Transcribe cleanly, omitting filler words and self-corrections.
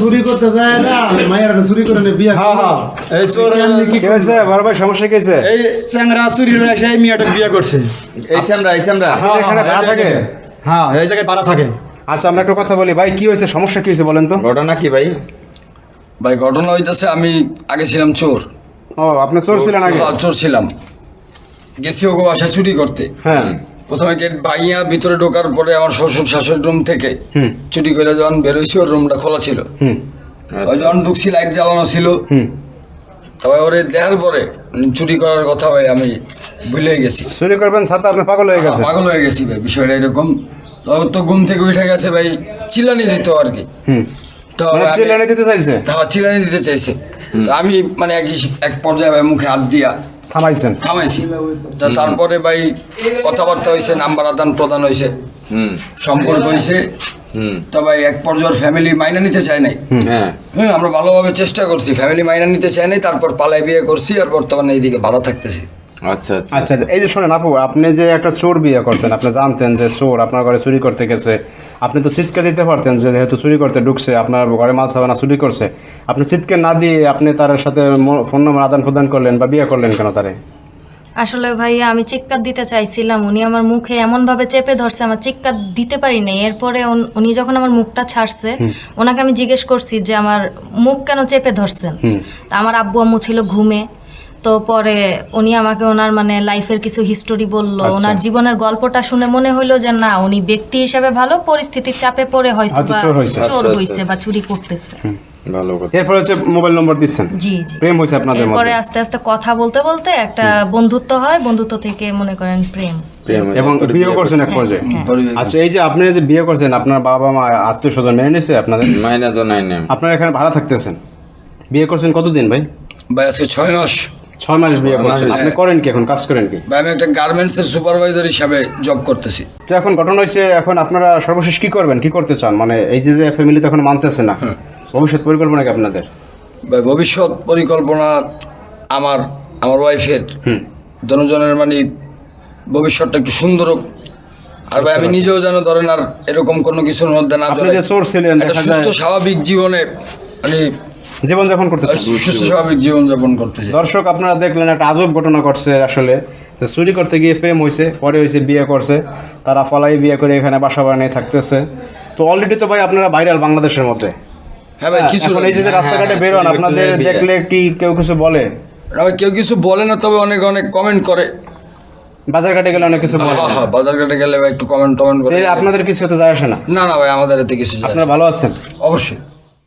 চুরি করতে যায় না, মায়ের চুরি করে বিয়ে। এই চোর কি হয়েছে বড় ভাই, সমস্যা কি হয়েছে? এই চ্যাংরা চুরি করে এসে এই মেয়েটা বিয়ে করছে। এই চামড়া এখানে ভাড়া থাকে? হ্যাঁ, এই জায়গায় ভাড়া থাকে। আচ্ছা, আমরা একটু কথা বলি ভাই, কি হয়েছে, সমস্যা কি হয়েছে বলেন তো? ঘটনা কি ভাই? ভাই ঘটনা হইতেছে, আমি আগে ছিলাম চোর। ও, আপনি চোর ছিলেন আগে? চোর ছিলাম, গেছি ওকে বাসায় চুরি করতে। হ্যাঁ। প্রথমে গেট ভাঙিয়া ভিতরে ঢোকার পরে আমার শ্বশুর শাশুড়ির রুম থেকে চুরি করে যখন বেরোইছি, ওর রুমটা খোলা ছিল। ওই যখন ঢুকছি লাইট জ্বালানো ছিল। তবে ওরে দেওয়ার পরে চুরি করার কথা ভাই আমি ভুলে গেছি। চুরি করবেন সাথে আপনি পাগল হয়ে গেছে? পাগল হয়ে গেছি ভাই, বিষয়টা এরকম। ওর তো ঘুম থেকে উঠে গেছে ভাই, চিল্লানি দিত আর কি। তো চিল্লানি দিতে চাইছে? হ্যাঁ, চিল্লানি দিতে চাইছে। তো আমি মানে এক পর্যায়ে ভাই মুখে হাত দিয়া থামাইছি। তা তারপরে ভাই কথাবার্তা হয়েছে, নাম্বার আদান প্রদান হয়েছে, সম্পর্ক হয়েছে। তো ভাই এক পর্যায়ে ফ্যামিলি মাইনা নিতে চায় নাই। হ্যাঁ, আমরা ভালোভাবে চেষ্টা করছি, ফ্যামিলি মাইনা নিতে চায় নাই। তারপর পালাই বিয়ে করছি, আর বর্তমানে এইদিকে ভালো থাকতেছি। আচ্ছা আচ্ছা আচ্ছা আচ্ছা, এই যে শোনেন আপু, আপনি যে একটা চোর বিয়ে করছেন, আপনি জানতেন যে চোর আপনার ঘরে চুরি করতে গেছে, আপনি তো চিৎকার দিতে পারতেন যে যেহেতু চুরি করতে ঢুকছে, আপনার ঘরে মাল সাবানা চুরি করছে, আপনি চিৎকার না দিয়ে আপনি তার সাথে ফোন নম্বর আদান প্রদান করলেন বা বিয়ে করলেন কেন তারে? আসলে ভাইয়া আমি চিৎকার দিতে চাইছিলাম, উনি আমার মুখে এমন ভাবে চেপে ধরছে, আমার চিৎকার দিতে পারি নাই। এরপরে উনি যখন আমার মুখটা ছাড়ছে, ওনাকে আমি জিজ্ঞেস করছি যে আমার মুখ কেন চেপে ধরছেন। তা আমার আব্বু আম্মু ছিল ঘুমে। তো পরে উনি আমাকে ওনার মানে লাইফের কিছু হিস্টোরি বললো, ওনার জীবনের গল্পটা শুনে মনে হইলো যে না, উনি ব্যক্তি হিসেবে ভালো, পরিস্থিতির চাপে পড়ে হয়তো বা চোর হইছে বা চুরি করতেছে। ভালো কথা। এরপর হচ্ছে মোবাইল নম্বর দিচ্ছেন? জি জি, প্রেম হয়েছে আপনাদের মধ্যে? এরপরে আস্তে আস্তে কথা বলতে বলতে একটা বন্ধুত্ব হয়, বন্ধুত্ব থেকে মনে করেন প্রেম। এবং বিয়ে করছেন এক পর্যায়ে? আচ্ছা, এই যে আপনি যে বিয়ে করছেন, আপনার বাবা মা আত্মীয় স্বজন মেনে নিছে আপনাদের? মাইনা তো নাই না। আপনারা এখানে ভাড়া থাকতেছেন, বিয়ে করছেন কতদিন ভাই? ভাই আজকে 6 মাস। 6 মাস বিয়ে করছেন। আপনি করেন কি এখন, কাজ করেন কি? ভাই আমি একটা গার্মেন্টসের সুপারভাইজার হিসাবে জব করতেছি। তো এখন ঘটনা হয়েছে, এখন আপনারা সর্বশেষ কি করবেন, কি করতে চান? মানে এই যে ফ্যামিলি তো এখন মানতেছে না, ভবিষ্যৎ পরিকল্পনা কি আপনাদের? ভাই ভবিষ্যৎ পরিকল্পনা আমার ওয়াইফের দুজনের মানে ভবিষ্যৎটা একটু সুন্দর হোক। আর ভাই আমি নিজেও যেন ধরেন আর এরকম কোনো কিছুর মধ্যে না জড়াই, একটা সুস্থ স্বাভাবিক জীবনে মানে জীবনযাপন করতেছে, সুস্থ স্বাভাবিক জীবনযাপন করতেছে। দর্শক আপনারা দেখলেন একটা আজব ঘটনা ঘটছে আসলে। চুরি করতে গিয়ে প্রেম হয়েছে, পরে হয়েছে বিয়ে করছে, তারা ফলাই বিয়ে করে এখানে বাসা বানিয়ে থাকতেছে। তো অলরেডি তো ভাই আপনারা ভাইরাল বাংলাদেশের মধ্যে। হ্যাঁ ভাই, কিছু এই যে রাস্তাঘাটে বেরোন, আপনাদের দেখলে কি কেউ কিছু বলে? ভাই কেউ কিছু বলে না, তবে অনেক কমেন্ট করে। বাজার ঘাটে গেলে অনেক কিছু বলে? হ্যাঁ, বাজার ঘাটে গেলে ভাই একটু কমেন্ট করে। আপনাদের কিছু হতে যায় আসে না? না না ভাই, আমাদের এতে কিছু যায় না। আপনারা ভালো আছেন? অবশ্যই।